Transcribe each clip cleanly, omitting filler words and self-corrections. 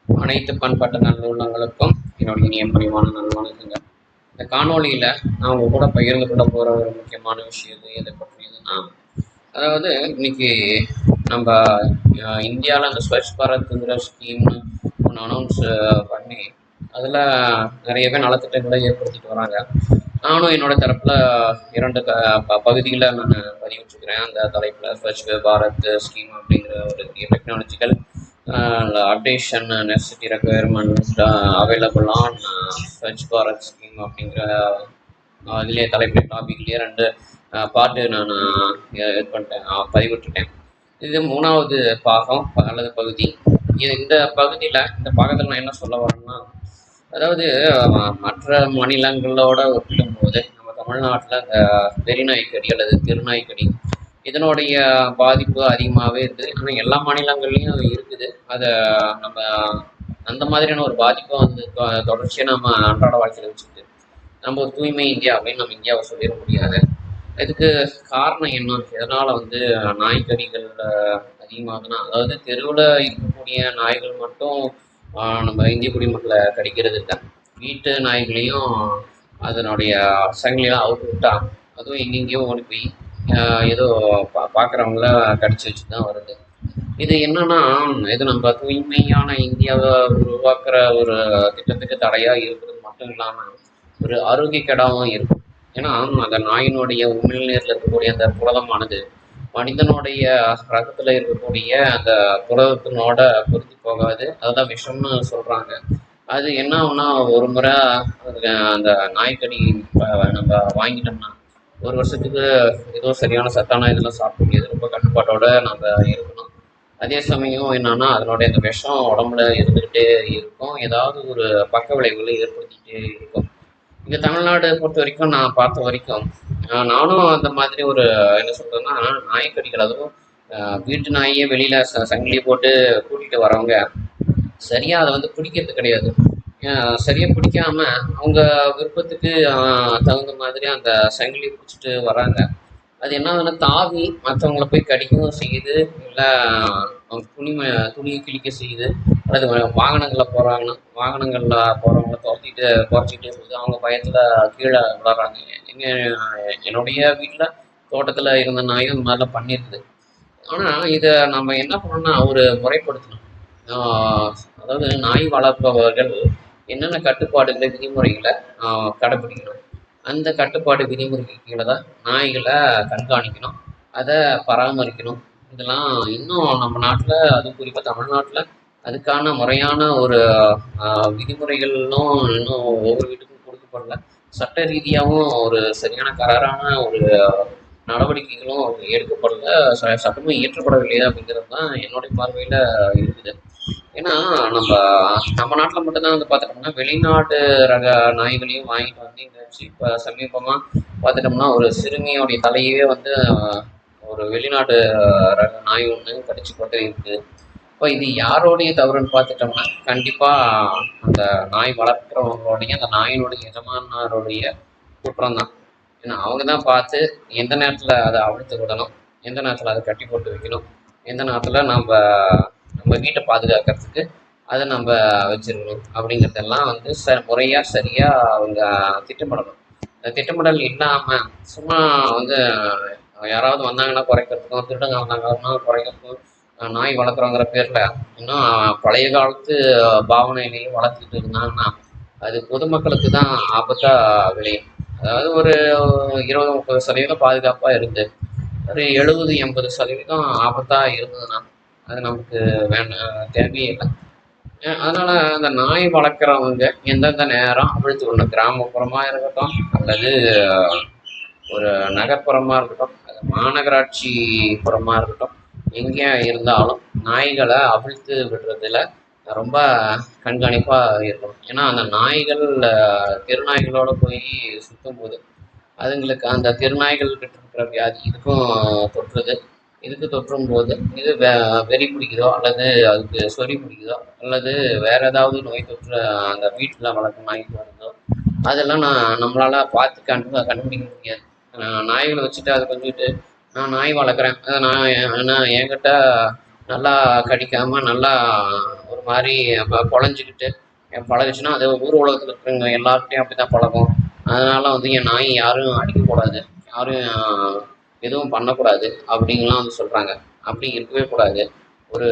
அனைத்து பண்பாட்டு நல்லுள்ளங்களுக்கும் என்னுடைய இனிய பணிவான நல்வணக்கங்கள். இந்த காணொளியில் நான் உங்க கூட பகிர்ந்து கொள்ள போகிற ஒரு முக்கியமான விஷயம் எதை பற்றியதுன்னா, அதாவது இன்னைக்கு நம்ம இந்தியாவில் அந்த ஸ்வச் பாரத்ங்கிற ஸ்கீம்னு ஒன்று அனௌன்ஸ் பண்ணி அதில் நிறையவே நலத்திட்டங்களை ஏற்படுத்திட்டு வராங்க. நானும் என்னோட தரப்பில் இரண்டு பகுதிகளை நான் பதிவிட்டுருக்கிறேன். அந்த தலைப்பில் ஸ்வச் பாரத் ஸ்கீம் அப்படிங்கிற ஒரு technological updation necessity requirements available on Swachh Bharat scheme அப்படிங்கிற அதிலே தலைப்பு டாபிக்லேயே ரெண்டு பார்ட்டு நான் இது பண்ணிட்டேன், பதிவிட்டுட்டேன். இது மூணாவது பாகம் அல்லது பகுதி. இந்த பாகத்தில் நான் என்ன சொல்ல வரேன்னா, அதாவது மற்ற மாநிலங்களோட ஒப்பிடும்போது நம்ம தமிழ்நாட்டில் இந்த வெறிநாய்க்கடி அல்லது திருநாய்க்கடி இதனுடைய பாதிப்பு அதிகமாகவே இருக்குது. ஆனால் எல்லா மாநிலங்கள்லையும் இருக்குது. அதை நம்ம அந்த மாதிரியான ஒரு பாதிப்பை வந்து தொடர்ச்சியாக நம்ம அன்றாட வாழ்க்கையில் வச்சுக்கிட்டு நம்ம ஒரு தூய்மை இந்தியா அப்படின்னு நம்ம இந்தியாவை சொல்லிட முடியாது. இதுக்கு காரணம் என்ன? இதனால் வந்து நாய்க்கடிகள் அதிகமாகுதுன்னா, அதாவது தெருவில் இருக்கக்கூடிய நாய்கள் மட்டும் நம்ம இந்திய குடிமக்களை கடிக்கிறது இல்லை. வீட்டு நாய்களையும் அதனுடைய சங்கிலியெல்லாம் அவுத்து விட்டா அதுவும் எங்கெங்கேயும் ஓடி போய் ஏதோ பார்க்குறவங்கள கடிச்சு வச்சு தான் வருது. இது என்னன்னா, இது நம்ம தூய்மையான இந்தியாவை உருவாக்குற ஒரு திட்டத்துக்கு தடையாக இருக்கிறது மட்டும் இல்லாமல் ஒரு ஆரோக்கியக்கேடாகவும் இருக்கும். ஏன்னா அந்த நாயினுடைய உமிழ்நீரில் இருக்கக்கூடிய அந்த புரதமானது மனிதனுடைய ரத்தத்தில் இருக்கக்கூடிய அந்த புரதத்தினோட பொருத்தி போகாது. அதுதான் விஷம்னு சொல்கிறாங்க. அது என்ன ஆகும்னா, ஒரு முறை அந்த நாய்க்கடி நம்ம வாங்கிட்டோம்னா ஒரு வருஷத்துக்கு ஏதோ சரியான சத்தான இதெல்லாம் சாப்பிட முடியாது. ரொம்ப கட்டுப்பாட்டோட நம்ம இருக்கணும். அதே சமயம் என்னன்னா, அதனுடைய அந்த விஷம் உடம்புல இருந்துக்கிட்டே இருக்கும். ஏதாவது ஒரு பக்க விளைவுகளை ஏற்படுத்திக்கிட்டே இருக்கும். இங்கே தமிழ்நாடு பொறுத்த வரைக்கும் நான் பார்த்த வரைக்கும் நானும் அந்த மாதிரி ஒரு என்ன சொல்றதுன்னா, நாய்க்கடிகள் அதுவும் வீட்டு நாயே வெளியில சங்கிலி போட்டு கூட்டிகிட்டு வரவங்க சரியா அதை வந்து பிடிக்கிறது கிடையாது. சரியா பிடிக்காம அவங்க விருப்பத்துக்கு தகுந்த மாதிரி அந்த சங்கிலி பிடிச்சிட்டு வராங்க. அது என்ன ஆகுதுன்னா, தாவி மற்றவங்களை போய் கடிக்கவும் செய்யுது, இல்லை துணியை கிழிக்க செய்யுது. அல்லது வாகனங்களில் போகிறவங்கள குறைச்சிக்கிட்டே போகுது. அவங்க பயத்தில் கீழே விளாட்றாங்க. என்னுடைய வீட்டில் தோட்டத்தில் இருந்த நாயும் இந்த மாதிரிலாம் பண்ணியிருக்குது. ஆனால் இதை நம்ம என்ன பண்ணோம்னா, ஒரு முறைப்படுத்தணும். அதாவது நாய் வளர்ப்பவர்கள் என்னென்ன கட்டுப்பாடுகளை விதிமுறைகளை கடைப்பிடிக்கணும். அந்த கட்டுப்பாடு விதிமுறைக்கு கீழே தான் நாய்களை கண்காணிக்கணும், அதை பராமரிக்கணும். இதெல்லாம் இன்னும் நம்ம நாட்டில், அது குறிப்பாக தமிழ்நாட்டில் அதுக்கான முறையான ஒரு விதிமுறைகளும் இன்னும் ஒவ்வொரு வீட்டுக்கும் கொடுக்கப்படல. சட்ட ரீதியாகவும் ஒரு சரியான கராரான ஒரு நடவடிக்கைகளும் எடுக்கப்படல, சட்டமும் இயற்றப்படவில்லை அப்படிங்கிறது தான் என்னுடைய பார்வையில் இருக்குது. ஏன்னா நம்ம நாட்டில் மட்டும்தான் வந்து பார்த்துட்டோம்னா வெளிநாட்டு ரக நாய்களையும் வாங்கிட்டு வந்து இங்கே வச்சு இப்போ சமீபமாக பார்த்துட்டோம்னா ஒரு சிறுமியோடைய தலையவே வந்து ஒரு வெளிநாட்டு ரக நாய் ஒன்று கடிச்சு போட்டு இருக்குது. இப்போ இது யாரோடைய தவறுன்னு பார்த்துட்டோம்னா கண்டிப்பாக அந்த நாய் வளர்க்குறவங்களுடைய அந்த நாயினுடைய எஜமானருடைய குற்றம் தான். ஏன்னா அவங்க தான் பார்த்து எந்த நேரத்தில் அதை அவிழ்த்து விடணும், எந்த நேரத்தில் அதை கட்டி போட்டு வைக்கணும், எந்த நேரத்தில் நம்ம வீட்டை பாதுகாக்கிறதுக்கு அதை நம்ம வச்சிருக்கணும் அப்படிங்கிறதெல்லாம் வந்து முறையாக சரியாக அவங்க திட்டமிடணும். அந்த திட்டமிடல் இல்லாமல் சும்மா வந்து யாராவது வந்தாங்கன்னா குறைக்கிறதுக்கும், திருடங்க வந்தாங்கன்னா குறைக்கிறதுக்கும், நாய் வளர்க்குறோங்கிற பேரில் இன்னும் பழைய காலத்து பாவனையிலையும் வளர்த்துக்கிட்டு இருந்தாங்கன்னா அது பொதுமக்களுக்கு தான் ஆபத்தாக விளையும். அதாவது ஒரு 20-30% பாதுகாப்பாக இருந்து ஒரு 70-80% ஆபத்தாக இருந்ததுன்னா அது நமக்கு தேவையே இல்லை. அதனால் அந்த நாய் வளர்க்குறவங்க எந்தெந்த நேரம் அவிழ்த்து விடணும், கிராமப்புறமாக இருக்கட்டும் அல்லது ஒரு நகர்ப்புறமாக இருக்கட்டும், அது மாநகராட்சி புறமாக இருக்கட்டும், எங்கே இருந்தாலும் நாய்களை அவிழ்த்து விடுறதுல ரொம்ப கண்காணிப்பாக இருக்கணும். ஏன்னா அந்த நாய்கள் தெருநாய்களோட போய் சுற்றும் போது அதுங்களுக்கு அந்த தெருநாய்கள்கிட்ட இருக்கிற வியாதி இதுக்கும் தொற்றுது. இதுக்கு தொற்றும் போது இது வெறி பிடிக்குதோ அல்லது அதுக்கு சொறி பிடிக்குதோ அல்லது வேற ஏதாவது நோய் தொற்று அந்த வீட்டில் வளர்க்கும் நாய்க்கு வருதோ அதெல்லாம் நம்மளால பார்த்து கண்டுபிடிக்க முடியாது. நாய்களை வச்சுட்டு அதை கொஞ்சிட்டு நான் நாய் வளர்க்குறேன், நான் என்கிட்ட நல்லா கடிக்காம நல்லா ஒரு மாதிரி குழஞ்சிக்கிட்டு பழகுச்சுன்னா அது ஊர் உலகத்தில் இருக்கிறவங்க எல்லார்கிட்டையும் அப்படி தான் பழகும். அதனால வந்து என் நாய் யாரும் அடிக்கக்கூடாது, யாரும் எதுவும் பண்ணக்கூடாது அப்படின்லாம் வந்து சொல்கிறாங்க. அப்படி இருக்கவே கூடாது. ஒரு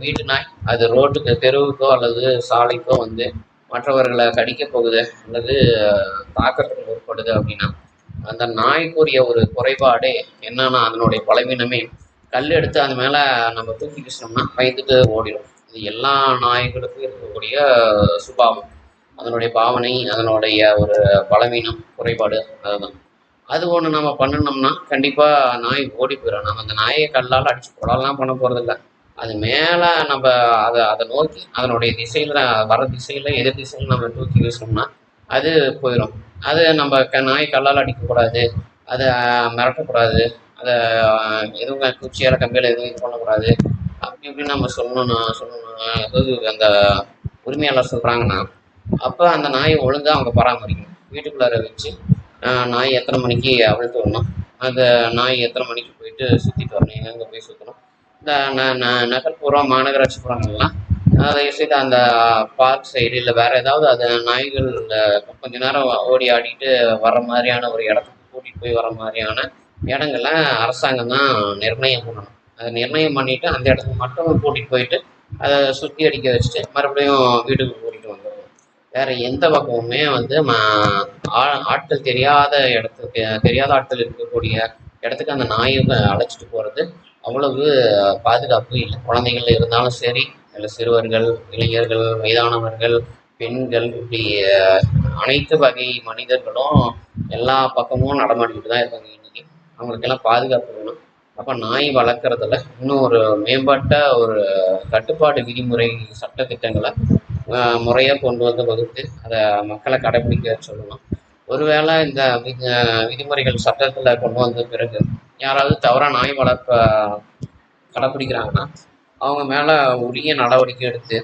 வீட்டு நாய் அது ரோட்டுக்கு தெருவுக்கோ அல்லது சாலைக்கோ வந்து மற்றவர்களை கடிக்க போகுது அல்லது தாக்கத்துக்கு முற்படுது அப்படின்னா அந்த நாய்க்குரிய ஒரு குறைபாடே என்னன்னா அதனுடைய பலவீனமே கல் எடுத்து அது மேலே நம்ம தூக்கி வீசினோம்னா பயந்துட்டு ஓடிடும். இது எல்லா நாய்களுக்கும் இருக்கக்கூடிய சுபாவம், அதனுடைய பாவனை, அதனுடைய ஒரு பலவீனம், குறைபாடு அதுதான். அது ஒன்று நம்ம பண்ணினோம்னா கண்டிப்பாக நாய் ஓடி போயிடும். நம்ம அந்த நாயை கல்லால் அடித்து கொடலாம் பண்ண போகிறதில்ல. அது மேலே நம்ம அதை நோக்கி அதனுடைய திசையில் வர திசையில் எதிர் திசையில் நம்ம தூக்கி வீசணும்னா அது போயிடும். அது நம்ம நாய் கல்லால் அடிக்கக்கூடாது, அதை மிரட்டக்கூடாது, அதை எதுவும் குச்சியால் கம்பியில் எதுவும் இது பண்ணக்கூடாது அப்படி இப்படின்னு நம்ம சொல்லணும். அதாவது அந்த உரிமையாளர் சொல்கிறாங்கன்னா அப்போ அந்த நாயை ஒழுங்காக அவங்க பராமரிக்கணும். வீட்டுக்குள்ளார வச்சு நாய் எத்தனை மணிக்கு அவிழ்த்து வரணும், அந்த நாய் எத்தனை மணிக்கு போயிட்டு சுற்றிட்டு வரணும், எங்கெங்கே போய் சுற்றணும். இந்த நகர்ப்புறம் மாநகராட்சி புறங்கள்லாம் தயவுசெய்து அந்த பார்க் சைடு இல்லை வேறு ஏதாவது அது நாய்கள் கொஞ்ச நேரம் ஓடி ஆடிட்டு வர மாதிரியான ஒரு இடத்துக்கு கூட்டிகிட்டு போய் வர மாதிரியான இடங்கள அரசாங்கம் தான் நிர்ணயம் பண்ணணும். அதை நிர்ணயம் பண்ணிவிட்டு அந்த இடத்துக்கு மட்டும் கூட்டிகிட்டு போயிட்டு அதை சுற்றி அடிக்க வச்சுட்டு மறுபடியும் வீட்டுக்கு கூட்டிகிட்டு வந்துடணும். வேறு எந்த பக்கமுமே வந்து ஆட்கள் தெரியாத இடத்துக்கு தெரியாத ஆட்கள் இருக்கக்கூடிய இடத்துக்கு அந்த நாயை அழைச்சிட்டு போகிறது அவ்வளவு பாதுகாப்பு இல்லை. குழந்தைகள் இருந்தாலும் சரி, இல்லை சிறுவர்கள், இளைஞர்கள், வயதானவர்கள், பெண்கள், இப்படி அனைத்து வகை மனிதர்களும் எல்லா பக்கமும் நடமாடிக்கிட்டு தான் இருக்காங்க இன்னைக்கு. அவங்களுக்கெல்லாம் பாதுகாப்பு வேணும். அப்போ நாய் வளர்க்குறதுல இன்னும் ஒரு மேம்பட்ட ஒரு கட்டுப்பாடு விதிமுறை சட்டத்திட்டங்களை முறையாக கொண்டு வந்து வகுத்து அதை மக்களை கடைபிடிக்க சொல்லணும். ஒருவேளை இந்த விதிமுறைகள் சட்டத்தில் கொண்டு வந்த பிறகு யாராவது தவறாக நாய் வளர்ப்ப கடைப்பிடிக்கிறாங்கன்னா அவங்க மேலே உரிய நடவடிக்கை எடுத்து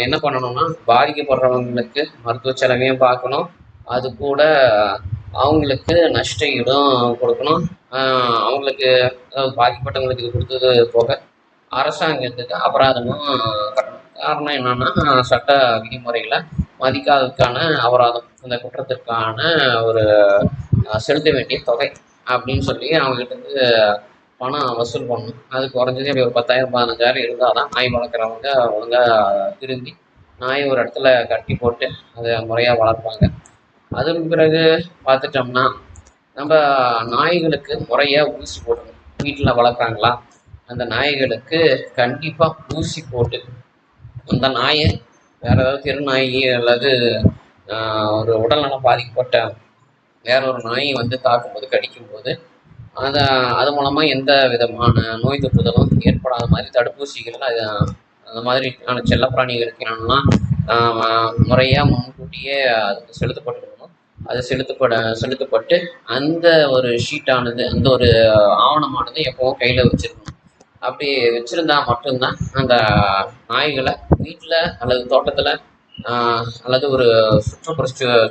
என்ன பண்ணணும்னா பாதிக்கப்படுறவங்களுக்கு மருத்துவ செலவையும் பார்க்கணும், அது கூட அவங்களுக்கு நஷ்ட ஈடும் கொடுக்கணும். அவங்களுக்கு அதாவது பாதிக்கப்பட்டவங்களுக்கு இது கொடுத்தது போக அரசாங்கத்துக்கு அபராதமும் கட்டணும். காரணம் என்னன்னா சட்ட விதிமுறைகளை மதிக்காததுக்கான அபராதம், அந்த குற்றத்திற்கான ஒரு செலுத்த வேண்டிய தொகை அப்படின்னு சொல்லி அவங்ககிட்ட பணம் வசூல் பண்ணணும். அது குறைஞ்சதே அப்படி ஒரு 10,000 15,000 இருந்தால் தான் நாய் வளர்க்குறவங்க ஒழுங்காக திரும்பி நாயை ஒரு இடத்துல கட்டி போட்டு அதை முறையாக வளர்ப்பாங்க. அதுக்கு பிறகு பார்த்துட்டோம்னா நம்ம நாய்களுக்கு முறையாக ஊசி போடணும். வீட்டில் வளர்க்குறாங்களா அந்த நாய்களுக்கு கண்டிப்பாக ஊசி போட்டு அந்த நாயை வேறு ஏதாவது தெருநாயி அல்லது ஒரு உடல்நலம் பாதிக்கப்பட்ட வேற ஒரு நாயை வந்து தாக்கும்போது கடிக்கும்போது அது மூலமாக எந்த விதமான நோய் தொற்றுதலும் ஏற்படாத மாதிரி தடுப்பூசிகள் அந்த மாதிரியான செல்லப்பிராணிகளுக்கு என்னென்னா முறையாக முன்கூட்டியே அதுக்கு செலுத்தப்பட்டிருக்கணும். அது செலுத்தப்பட்டு அந்த ஒரு ஷீட்டானது அந்த ஒரு ஆவணமானது எப்போவும் கையில் வச்சுருக்கணும். அப்படி வச்சுருந்தா மட்டும்தான் அந்த நாய்களை வீட்டில் அல்லது தோட்டத்தில் அல்லது ஒரு சுற்றுப்புற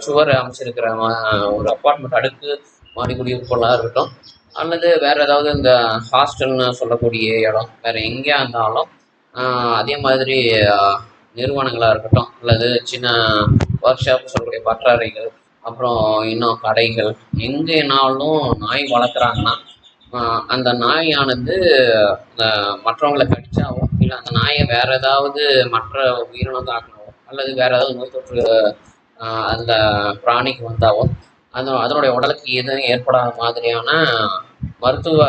சுவர் அமைச்சிருக்கிற ஒரு அப்பார்ட்மெண்ட் அடுக்கு மாடி குடியிருப்புகளாக இருக்கட்டும் அல்லது வேறு ஏதாவது இந்த ஹாஸ்டல்னு சொல்லக்கூடிய இடம் வேறு எங்கேயா இருந்தாலும் அதே மாதிரி நிறுவனங்களாக இருக்கட்டும் அல்லது சின்ன ஒர்க் ஷாப் சொல்லக்கூடிய பட்டறைகள் அப்புறம் இன்னும் கடைகள் எங்கேனாலும் நாய் வளர்க்குறாங்கன்னா அந்த நாயானது மற்றவங்களை கடிச்சாவோ இல்லை அந்த நாயை வேறு ஏதாவது மற்ற உயிரினம் தாக்கினாவோ அல்லது வேறு ஏதாவது நோய் தொற்று அந்த பிராணிக்கு வந்தாவோ அதனுடைய உடலுக்கு எதுவும் ஏற்படாத மாதிரியான மருத்துவ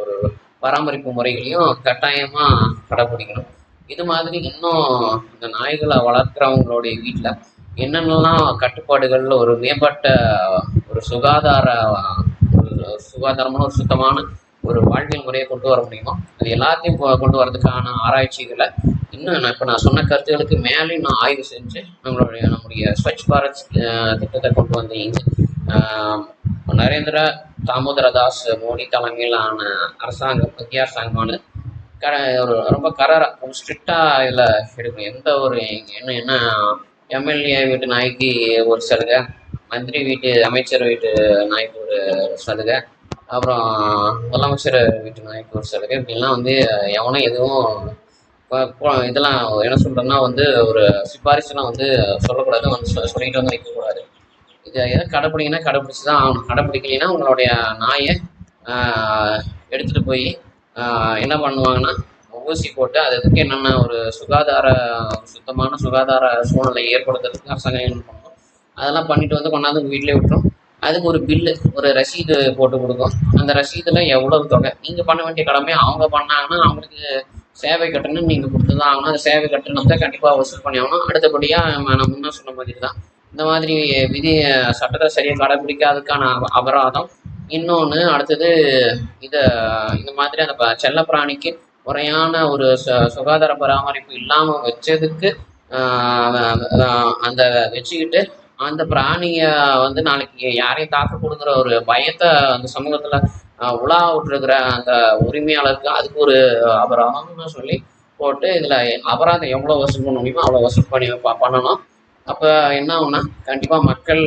ஒரு பராமரிப்பு முறைகளையும் கட்டாயமாக கடைப்பிடிக்கணும். இது மாதிரி இன்னும் இந்த நாய்களை வளர்க்குறவங்களுடைய வீட்டில் என்னென்னலாம் கட்டுப்பாடுகள் ஒரு மேம்பட்ட ஒரு சுகாதாரமான ஒரு சுத்தமான ஒரு வாழ்வியல் முறையை கொண்டு வர முடியுமோ அது எல்லாத்தையும் கொண்டு வரதுக்கான ஆராய்ச்சிகளை இன்னும் நான் சொன்ன கருத்துக்களுக்கு மேலேயும் நான் ஆய்வு செஞ்சு நம்முடைய ஸ்வச் பாரத் திட்டத்தை கொண்டு வந்தீங்க. நரேந்திர தாமோதரதாஸ் மோடி தலைமையிலான அரசாங்கம் மத்திய அரசாங்கமானது ஒரு ரொம்ப ரொம்ப ஸ்ட்ரிக்டாக இதில் எடுக்கணும். எந்த ஒரு என்ன எம்எல்ஏ வீட்டு நாய்க்கு ஒரு சலுகை, மந்திரி வீட்டு அமைச்சர் வீட்டு நாய்க்கு ஒரு சலுகை, அப்புறம் முதலமைச்சர் வீட்டு நாய்க்கு ஒரு சலுகை இப்படிலாம் வந்து எவனும் எதுவும் இதெல்லாம் என்ன சொல்கிறேன்னா வந்து ஒரு சிபாரிசுலாம் வந்து சொல்லக்கூடாது, வந்து சொல்லிட்டு வந்து நிற்கக்கூடாது. இதை எதை கடைப்பிடிங்கன்னா கடைப்பிடிச்சி தான் ஆகணும். கடைப்பிடிக்கலைன்னா உங்களுடைய நாயை எடுத்துகிட்டு போய் என்ன பண்ணுவாங்கன்னா ஊசி போட்டு அதுக்கு என்னென்ன ஒரு சுத்தமான சுகாதார சூழ்நிலை ஏற்படுத்துறதுக்கு அரசாங்கம் என்ன பண்ணணும் அதெல்லாம் பண்ணிட்டு வந்து கொண்டாந்து உங்கள் வீட்டிலே விட்டுரும். அதுக்கு ஒரு பில்லு ஒரு ரசீது போட்டு கொடுக்கும். அந்த ரசீதில் எவ்வளவு தொகை நீங்கள் பண்ண வேண்டிய கடமை அவங்க பண்ணாங்கன்னா அவங்களுக்கு சேவை கட்டணம் நீங்கள் கொடுத்து தான் ஆகணும். அந்த சேவை கட்டணத்தை கண்டிப்பாக வசூல் பண்ணி ஆகணும். அடுத்தபடியாக நான் முன்னே சொன்ன மாதிரி தான் இந்த மாதிரி விதி சட்டத்தை சரியாக கடைபிடிக்காததுக்கான அபராதம். இன்னொன்று அடுத்தது இதை இந்த மாதிரி அந்த செல்ல பிராணிக்கு முறையான ஒரு சுகாதார பராமரிப்பு இல்லாமல் வச்சதுக்கு அந்த வச்சுக்கிட்டு அந்த பிராணியை வந்து நாளைக்கு யாரையும் தாக்கக்கூடுங்கிற ஒரு பயத்தை அந்த சமூகத்தில் உலா விட்டுருக்கிற அந்த உரிமையாளருக்கு அதுக்கு ஒரு அபராதம்னு சொல்லி போட்டு இதில் அபராதம் எவ்வளோ வசூல் பண்ண முடியுமோ அவ்வளோ வசூல் பண்ணி பண்ணணும். அப்போ என்ன ஆகும்னா கண்டிப்பாக மக்கள்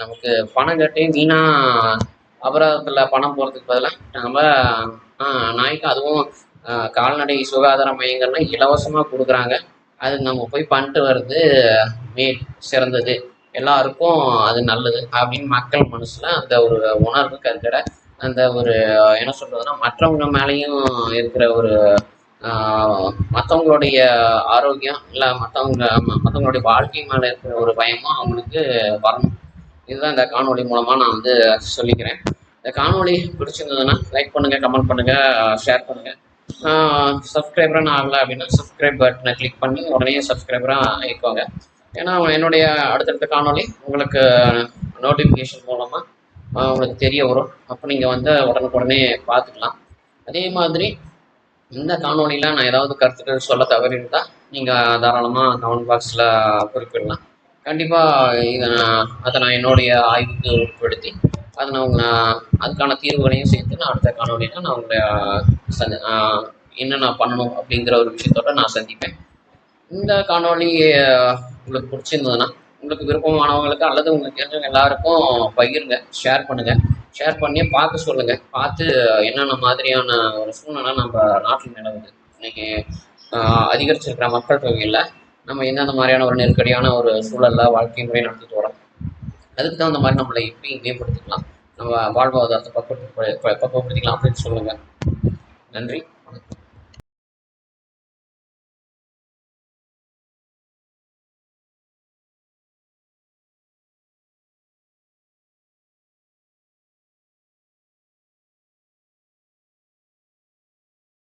நமக்கு பணம் கட்டி வீணாக அபராதத்தில் பணம் போகிறதுக்கு பதிலாக நம்ம நாய்க்கு அதுவும் கால்நடை சுகாதார மையங்கள்லாம் இலவசமாக கொடுக்குறாங்க. அது நம்ம போய் பண்ணிட்டு வர்றது சிறந்தது, எல்லாருக்கும் அது நல்லது அப்படின்னு மக்கள் மனசில் அந்த ஒரு உணர்வு கற்கிற அந்த ஒரு என்ன சொல்கிறதுனா மற்றவங்க மேலேயும் இருக்கிற ஒரு மற்றவங்களுடைய ஆரோக்கியம் இல்லை மற்றவங்களுடைய வாழ்க்கை மேலே இருக்கிற ஒரு பயமும் அவங்களுக்கு வரணும். இதுதான் இந்த காணொலி மூலமாக நான் வந்து சொல்லிக்கிறேன். இந்த காணொலி பிடிச்சிருந்ததுன்னா லைக் பண்ணுங்கள், கமெண்ட் பண்ணுங்கள், ஷேர் பண்ணுங்கள். சப்ஸ்கிரைபராக நான் ஆகலை அப்படின்னா சப்ஸ்கிரைப் பட்டனை கிளிக் பண்ணி உடனே சப்ஸ்கிரைபராக ஆகிக்கோங்க. ஏன்னா என்னுடைய அடுத்தடுத்த காணொலி உங்களுக்கு நோட்டிஃபிகேஷன் மூலமாக உங்களுக்கு தெரிய வரும். அப்போ நீங்கள் வந்து உடனுக்குடனே பார்த்துக்கலாம். அதே மாதிரி இந்த காணொலியில் நான் ஏதாவது கருத்துக்கள் சொல்ல தவறியிருந்தால் நீங்கள் தாராளமாக கமெண்ட் பாக்ஸில் குறிப்பிடலாம். கண்டிப்பாக அதை நான் என்னுடைய ஆய்வுக்கு உட்படுத்தி அதை நான் அதுக்கான தீர்வுகளையும் சேர்த்து நான் அடுத்த காணொலியில் நான் உங்களை என்னென்ன பண்ணணும் அப்படிங்கிற ஒரு விஷயத்தோட நான் சந்திப்பேன். இந்த காணொலி உங்களுக்கு பிடிச்சிருந்ததுன்னா உங்களுக்கு விருப்பமானவங்களுக்கு அல்லது உங்களுக்கு தெரிஞ்சவங்க எல்லாருக்கும் பகிருங்க, ஷேர் பண்ணுங்கள். ஷேர் பண்ணி பார்க்க சொல்லுங்கள். பார்த்து என்னென்ன மாதிரியான ஒரு சூழ்நிலை நம்ம நாட்டில் நிலவுது, இன்னைக்கு அதிகரிச்சிருக்கிற மக்கள் தொகையில் நம்ம எந்தெந்த மாதிரியான ஒரு நெருக்கடியான ஒரு சூழலில் வாழ்க்கை முறை நடத்திட்டு வரோம், அதுக்கு தகுந்த மாதிரி நம்மளை எப்படி மேம்படுத்திக்கலாம், நம்ம வாழ்வாதாரத்தை பக்குவப்படுத்திக்கலாம் அப்படின்னு சொல்லுங்கள். நன்றி.